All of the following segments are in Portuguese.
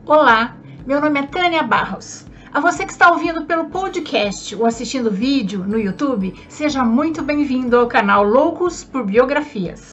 Olá, meu nome é Tânia Barros. A você que está ouvindo pelo podcast ou assistindo vídeo no YouTube, seja muito bem-vindo ao canal Loucos por Biografias.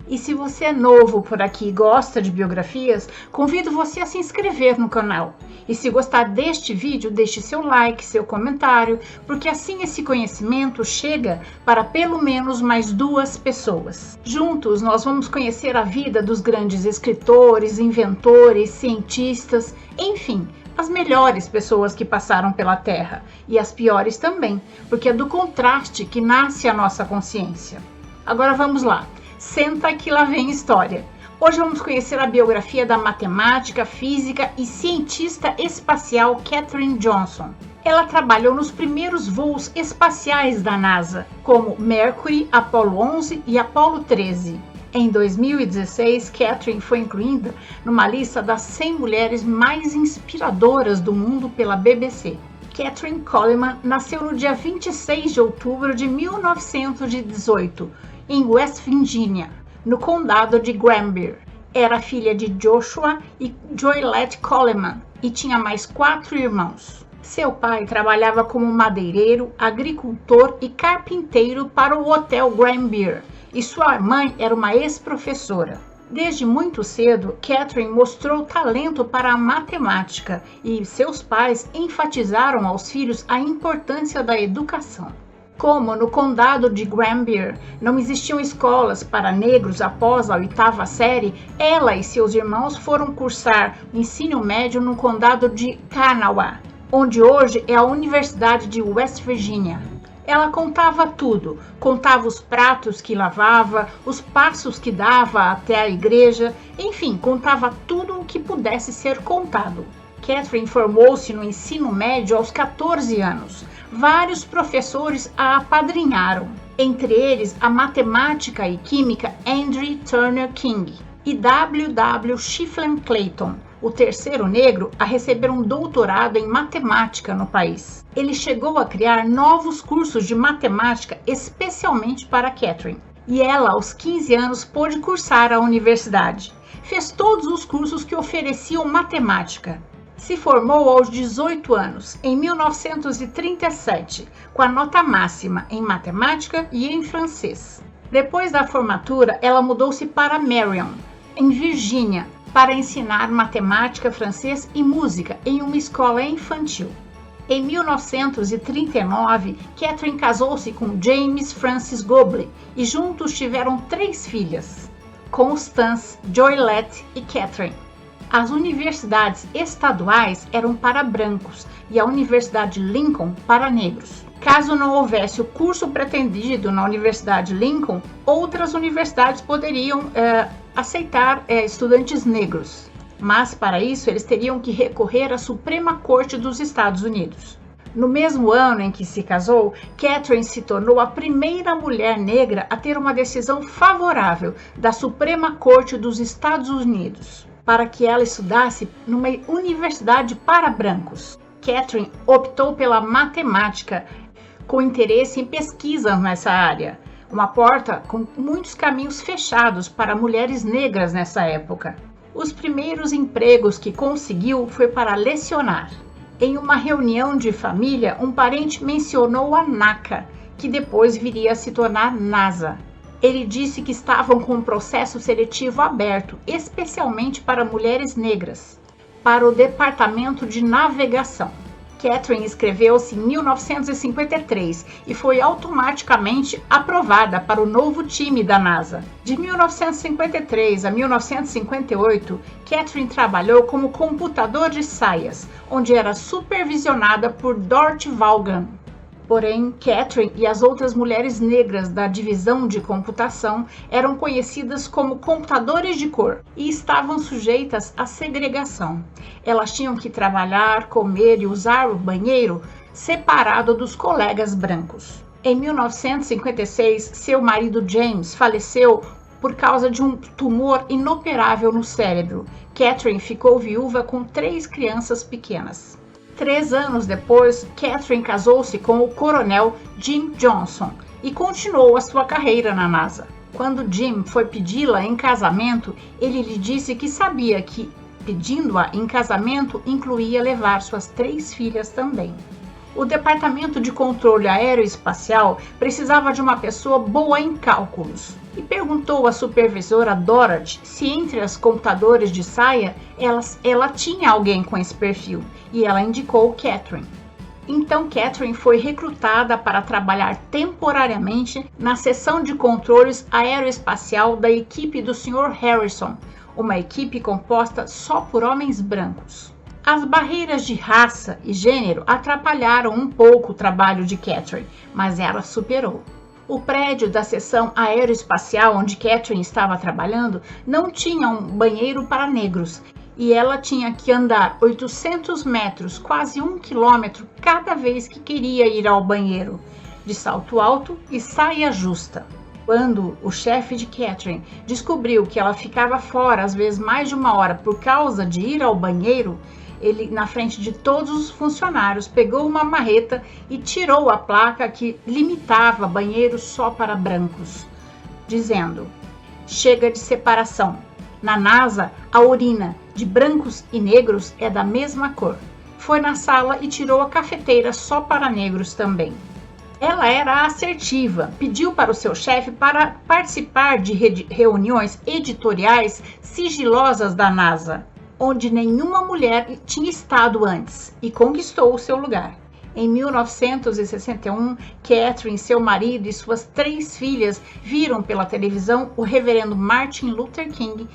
E se você é novo por aqui e gosta de biografias, convido você a se inscrever no canal. E se gostar deste vídeo, deixe seu like, seu comentário, porque assim esse conhecimento chega para pelo menos mais 2 pessoas. Juntos nós vamos conhecer a vida dos grandes escritores, inventores, cientistas, enfim, as melhores pessoas que passaram pela Terra. E as piores também, porque é do contraste que nasce a nossa consciência. Agora vamos lá. Senta que lá vem história. Hoje vamos conhecer a biografia da matemática, física e cientista espacial Katherine Johnson. Ela trabalhou nos primeiros voos espaciais da NASA, como Mercury, Apollo 11 e Apollo 13. Em 2016, Katherine foi incluída numa lista das 100 mulheres mais inspiradoras do mundo pela BBC. Katherine Coleman nasceu no dia 26 de outubro de 1918, em West Virginia, no condado de Granby. Era filha de Joshua e Joylette Coleman e tinha mais 4 irmãos. Seu pai trabalhava como madeireiro, agricultor e carpinteiro para o Hotel Granby e sua mãe era uma ex-professora. Desde muito cedo, Katherine mostrou talento para a matemática e seus pais enfatizaram aos filhos a importância da educação. Como no condado de Granby não existiam escolas para negros após a 8ª série, ela e seus irmãos foram cursar ensino médio no condado de Kanawha, onde hoje é a Universidade de West Virginia. Ela contava tudo, contava os pratos que lavava, os passos que dava até a igreja, enfim, contava tudo o que pudesse ser contado. Katherine formou-se no ensino médio aos 14 anos. Vários professores a apadrinharam, entre eles a matemática e química Andrew Turner King e W.W. Shiflin Clayton, o terceiro negro a receber um doutorado em matemática no país. Ele chegou a criar novos cursos de matemática especialmente para Katherine, e ela, aos 15 anos, pôde cursar a universidade. Fez todos os cursos que ofereciam matemática. Se formou aos 18 anos, em 1937, com a nota máxima em matemática e em francês. Depois da formatura, ela mudou-se para Marion, em Virgínia, para ensinar matemática, francês e música em uma escola infantil. Em 1939, Katherine casou-se com James Francis Goble e juntos tiveram 3 filhas, Constance, Joylette e Katherine. As universidades estaduais eram para brancos e a Universidade Lincoln para negros. Caso não houvesse o curso pretendido na Universidade Lincoln, outras universidades poderiam aceitar estudantes negros. Mas para isso eles teriam que recorrer à Suprema Corte dos Estados Unidos. No mesmo ano em que se casou, Katherine se tornou a primeira mulher negra a ter uma decisão favorável da Suprema Corte dos Estados Unidos para que ela estudasse numa universidade para brancos. Katherine optou pela matemática, com interesse em pesquisas nessa área, uma porta com muitos caminhos fechados para mulheres negras nessa época. Os primeiros empregos que conseguiu foi para lecionar. Em uma reunião de família, um parente mencionou a NACA, que depois viria a se tornar NASA. Ele disse que estavam com um processo seletivo aberto, especialmente para mulheres negras, para o Departamento de Navegação. Katherine inscreveu-se em 1953 e foi automaticamente aprovada para o novo time da NASA. De 1953 a 1958, Katherine trabalhou como computador de saias, onde era supervisionada por Dorothy Vaughan. Porém, Katherine e as outras mulheres negras da divisão de computação eram conhecidas como computadores de cor e estavam sujeitas à segregação. Elas tinham que trabalhar, comer e usar o banheiro separado dos colegas brancos. Em 1956, seu marido James faleceu por causa de um tumor inoperável no cérebro. Katherine ficou viúva com 3 crianças pequenas. 3 anos depois, Katherine casou-se com o coronel Jim Johnson e continuou a sua carreira na NASA. Quando Jim foi pedi-la em casamento, ele lhe disse que sabia que pedindo-a em casamento incluía levar suas 3 filhas também. O Departamento de Controle Aeroespacial precisava de uma pessoa boa em cálculos e perguntou à supervisora Dorothy se entre as computadores de saia ela tinha alguém com esse perfil, e ela indicou Catherine. Então Catherine foi recrutada para trabalhar temporariamente na seção de controles aeroespacial da equipe do Sr. Harrison, uma equipe composta só por homens brancos. As barreiras de raça e gênero atrapalharam um pouco o trabalho de Catherine, mas ela superou. O prédio da seção aeroespacial onde Catherine estava trabalhando não tinha um banheiro para negros e ela tinha que andar 800 metros, quase 1 quilômetro, cada vez que queria ir ao banheiro, de salto alto e saia justa. Quando o chefe de Catherine descobriu que ela ficava fora às vezes mais de 1 hora por causa de ir ao banheiro, ele, na frente de todos os funcionários, pegou uma marreta e tirou a placa que limitava banheiros só para brancos, dizendo: "Chega de separação. Na NASA, a urina de brancos e negros é da mesma cor." Foi na sala e tirou a cafeteira só para negros também. Ela era assertiva, pediu para o seu chefe para participar de reuniões editoriais sigilosas da NASA, onde nenhuma mulher tinha estado antes, e conquistou o seu lugar. Em 1961, Catherine, seu marido e suas 3 filhas viram pela televisão o reverendo Martin Luther King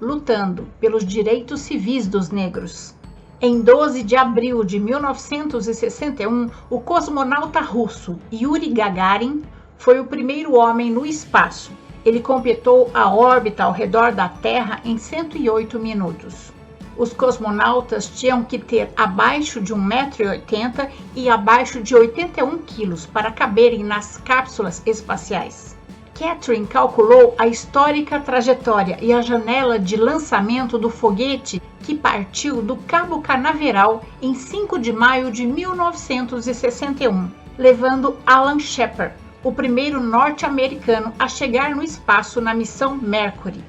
lutando pelos direitos civis dos negros. Em 12 de abril de 1961, o cosmonauta russo Yuri Gagarin foi o primeiro homem no espaço. Ele completou a órbita ao redor da Terra em 108 minutos. Os cosmonautas tinham que ter abaixo de 1,80 m e abaixo de 81 kg para caberem nas cápsulas espaciais. Catherine calculou a histórica trajetória e a janela de lançamento do foguete que partiu do Cabo Canaveral em 5 de maio de 1961, levando Alan Shepard, o primeiro norte-americano a chegar no espaço na missão Mercury.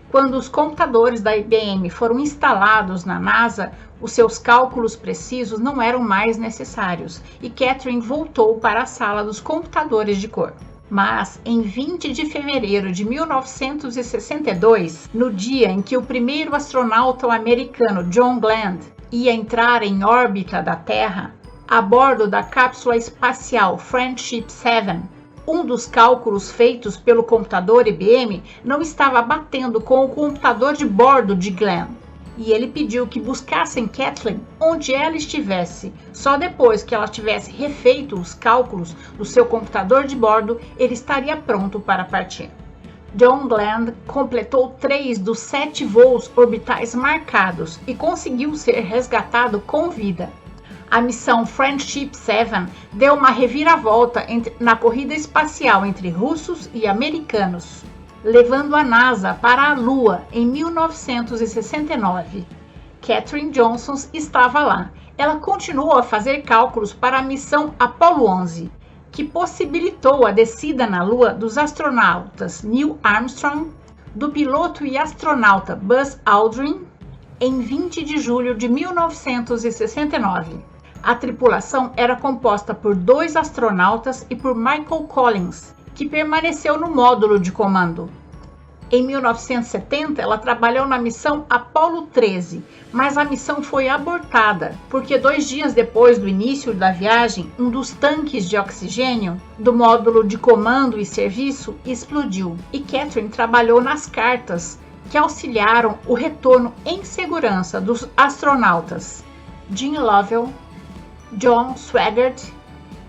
Quando os computadores da IBM foram instalados na NASA, os seus cálculos precisos não eram mais necessários e Catherine voltou para a sala dos computadores de cor. Mas, em 20 de fevereiro de 1962, no dia em que o primeiro astronauta americano John Glenn ia entrar em órbita da Terra, a bordo da cápsula espacial Friendship 7, um dos cálculos feitos pelo computador IBM não estava batendo com o computador de bordo de Glenn, e ele pediu que buscassem Kathleen onde ela estivesse. Só depois que ela tivesse refeito os cálculos do seu computador de bordo, ele estaria pronto para partir. John Glenn completou 3 dos 7 voos orbitais marcados e conseguiu ser resgatado com vida. A missão Friendship 7 deu uma reviravolta na corrida espacial entre russos e americanos, levando a NASA para a Lua em 1969. Katherine Johnson estava lá. Ela continuou a fazer cálculos para a missão Apollo 11, que possibilitou a descida na Lua dos astronautas Neil Armstrong, do piloto e astronauta Buzz Aldrin, em 20 de julho de 1969. A tripulação era composta por 2 astronautas e por Michael Collins, que permaneceu no módulo de comando. Em 1970, ela trabalhou na missão Apollo 13, mas a missão foi abortada, porque 2 dias depois do início da viagem, um dos tanques de oxigênio do módulo de comando e serviço explodiu, e Catherine trabalhou nas cartas que auxiliaram o retorno em segurança dos astronautas Jim Lovell, John Swigert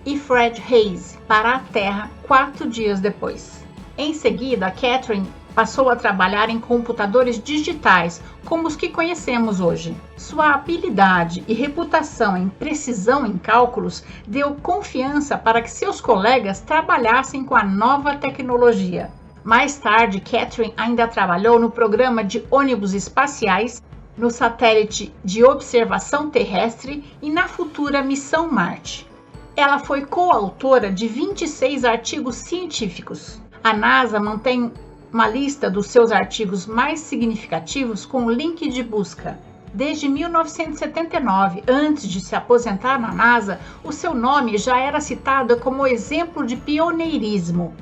e Fred Haise para a Terra 4 dias depois. Em seguida, Catherine passou a trabalhar em computadores digitais, como os que conhecemos hoje. Sua habilidade e reputação em precisão em cálculos deu confiança para que seus colegas trabalhassem com a nova tecnologia. Mais tarde, Catherine ainda trabalhou no programa de ônibus espaciais, no satélite de observação terrestre e na futura missão Marte. Ela foi coautora de 26 artigos científicos. A NASA mantém uma lista dos seus artigos mais significativos com link de busca. Desde 1979, antes de se aposentar na NASA, o seu nome já era citado como exemplo de pioneirismo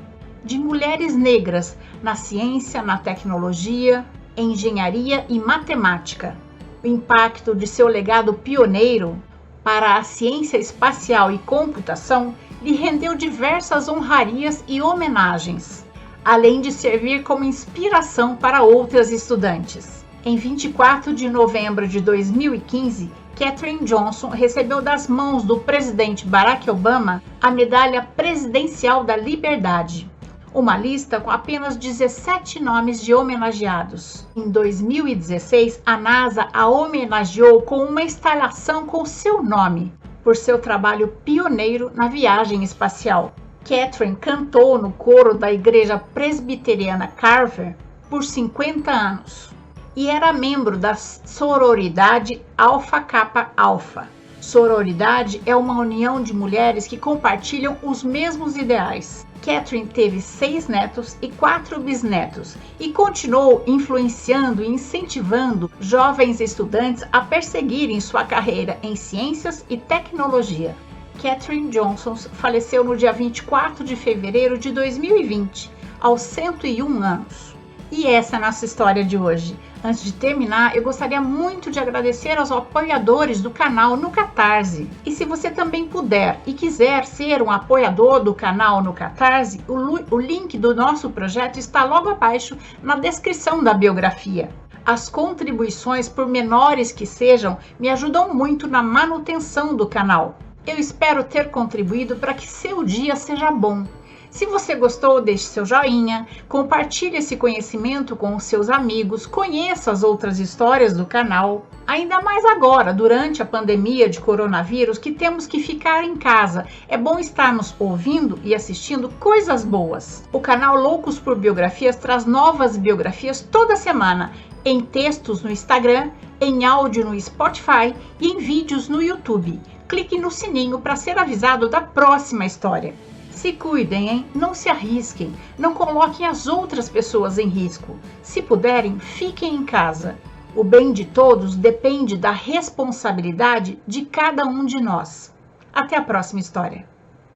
de mulheres negras na ciência, na tecnologia, engenharia e matemática. O impacto de seu legado pioneiro para a ciência espacial e computação lhe rendeu diversas honrarias e homenagens, além de servir como inspiração para outras estudantes. Em 24 de novembro de 2015, Katherine Johnson recebeu das mãos do presidente Barack Obama a Medalha Presidencial da Liberdade, uma lista com apenas 17 nomes de homenageados. Em 2016, a NASA a homenageou com uma instalação com seu nome, por seu trabalho pioneiro na viagem espacial. Katherine cantou no coro da Igreja Presbiteriana Carver por 50 anos e era membro da sororidade Alpha Kappa Alpha. Sororidade é uma união de mulheres que compartilham os mesmos ideais. Katherine teve 6 netos e 4 bisnetos e continuou influenciando e incentivando jovens estudantes a perseguirem sua carreira em ciências e tecnologia. Katherine Johnson faleceu no dia 24 de fevereiro de 2020, aos 101 anos. E essa é a nossa história de hoje. Antes de terminar, eu gostaria muito de agradecer aos apoiadores do canal no Catarse. E se você também puder e quiser ser um apoiador do canal no Catarse, o link do nosso projeto está logo abaixo na descrição da biografia. As contribuições, por menores que sejam, me ajudam muito na manutenção do canal. Eu espero ter contribuído para que seu dia seja bom. Se você gostou, deixe seu joinha, compartilhe esse conhecimento com os seus amigos, conheça as outras histórias do canal. Ainda mais agora, durante a pandemia de coronavírus, que temos que ficar em casa. É bom estarmos ouvindo e assistindo coisas boas. O canal Loucos por Biografias traz novas biografias toda semana, em textos no Instagram, em áudio no Spotify e em vídeos no YouTube. Clique no sininho para ser avisado da próxima história. Se cuidem, hein? Não se arrisquem, não coloquem as outras pessoas em risco. Se puderem, fiquem em casa. O bem de todos depende da responsabilidade de cada um de nós. Até a próxima história.